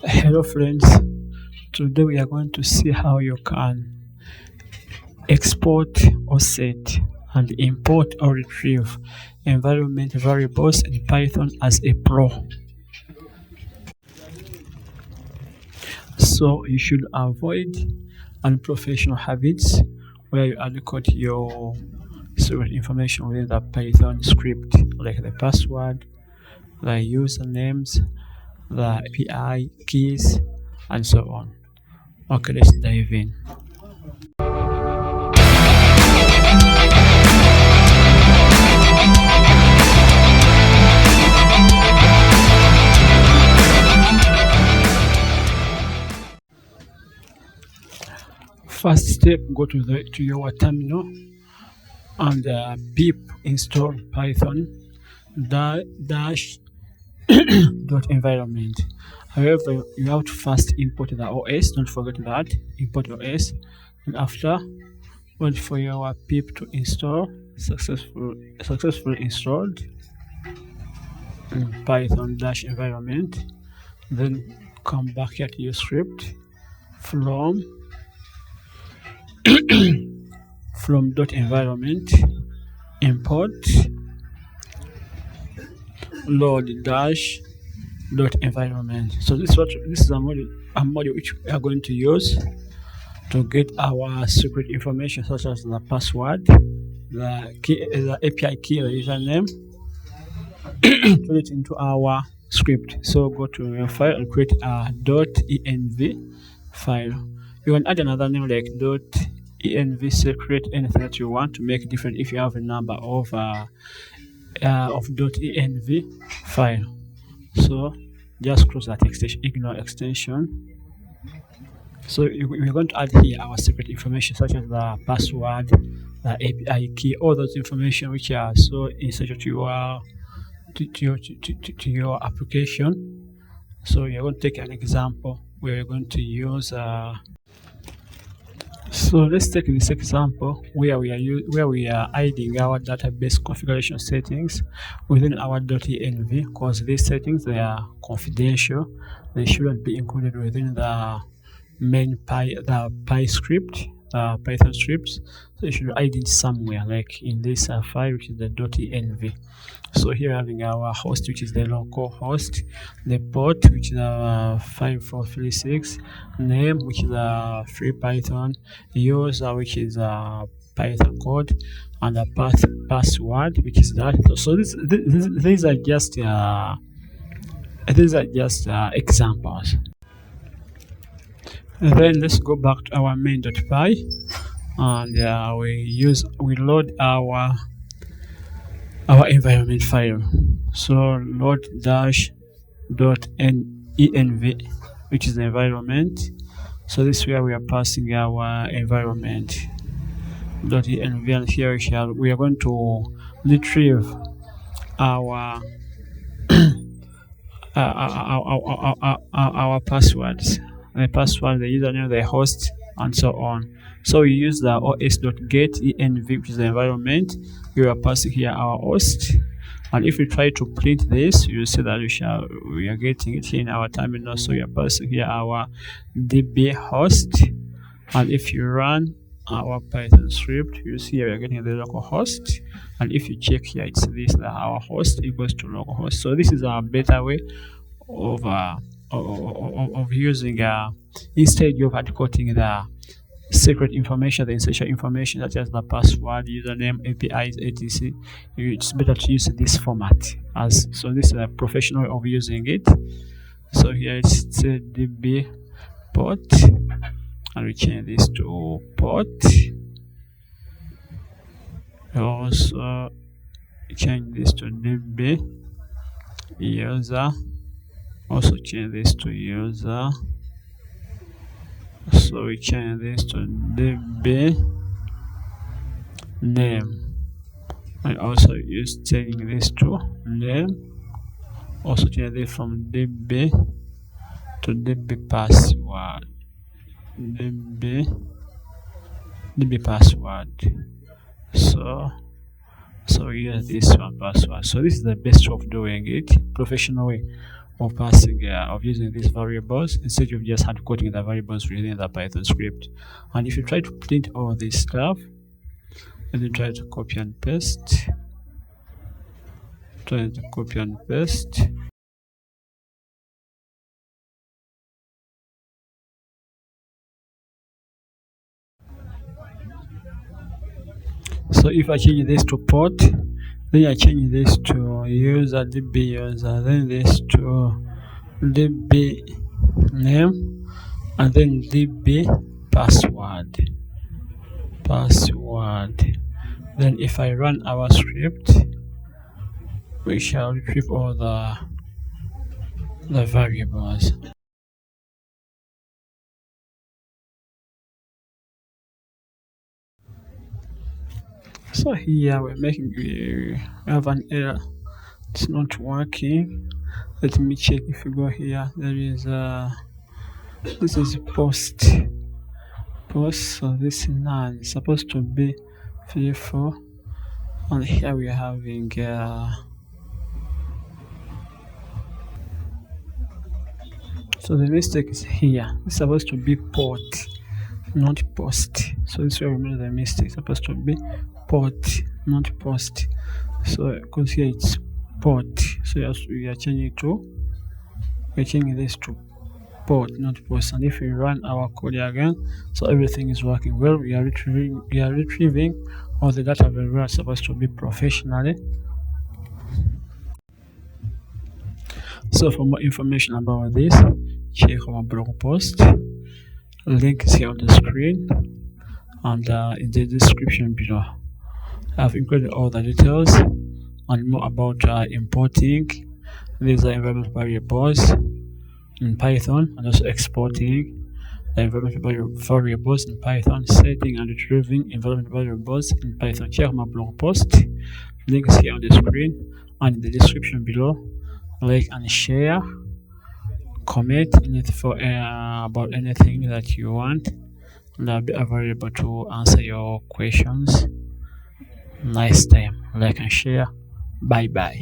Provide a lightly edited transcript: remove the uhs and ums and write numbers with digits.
Hello friends, today we are going to see how you can export or set and import or retrieve environment variables in Python as a pro. So you should avoid unprofessional habits where you allocate your secret information within the Python script like the password, the usernames, the API keys and so on. Okay, let's dive in. First step, go to your terminal and pip install python dash dot environment. However, you have to first import the OS. Don't forget that. Import OS, and after wait for your pip to install. Successfully installed python dash environment. Then come back here to your script from dot environment import load dash dot environment. So this is a module which we are going to use to get our secret information such as the password, the key, the API key, the username, put it into our script. So go to your file and create a .env file. You can add another name like .env secret, anything that you want to make it different if you have a number of .env file. So just close that extension, ignore extension. So we're going to add here our secret information such as the password, the API key, all those information which are so essential to your application. So you're going to take an example where you're going to use so let's take this example where we are hiding our database configuration settings within our .env, because these settings, they are confidential. They shouldn't be included within the main Python scripts. So you should hide it somewhere, like in this file, which is the .env. So here having our host, which is the local host, the port, which is 5436, name, which is free Python, user, which is Python code, and the password, which is that. So these are just examples. And then let's go back to our main.py and we load our environment file. So load dash dot env, which is the environment. So this is where we are passing our environment dot env, and here we are going to retrieve our our passwords, the password, the username, the host, and so on. So we use the os.get env, which is the environment. We are passing here our host, and if we try to print this, you see that we are getting it here in our terminal. So we are passing here our db host, and if you run our Python script, you see we are getting the local host, and if you check here, it's this, that our host equals to localhost. So this is a better way of using instead of hard-coding the secret information, the essential information such as the password, username, APIs, etc. It's better to use this format. So this is a professional way of using it. So here it's db port, and we change this to port. We also change this to db user. Also change this to user. So we change this to db name. I also use changing this to name. Also change this from db to db password. db password. So we use this one password. So this is the best way of doing it, professional way of passing of using these variables instead of just hand coding the variables within the Python script. And if you try to print all this stuff and then try to copy and paste, so if I change this to port, then I change this to user db user, then this to db name, and then db password. Then if I run our script, we shall retrieve all the variables. So here we have an error. It's not working. Let me check. If you go here, there is this is post. So this none is supposed to be 3 4, and here we are having so the mistake is here. It's supposed to be port, not post. So this will remember the mistake. It's supposed to be port, not post. So because here it's port, so we are changing this to port, not post. And if we run our code again, so everything is working well. We are retrieving all the data we are supposed to be professionally. So for more information about this, check our blog post. Link is here on the screen and in the description below. I've included all the details and more about importing these environment variables in Python, and also exporting the environment variables in Python, setting and retrieving environment variables in Python. Check my blog post. Link is here on the screen and in the description below. Like and share, comment for about anything that you want, and I'll be available to answer your questions. Nice time. Like and share. Bye bye.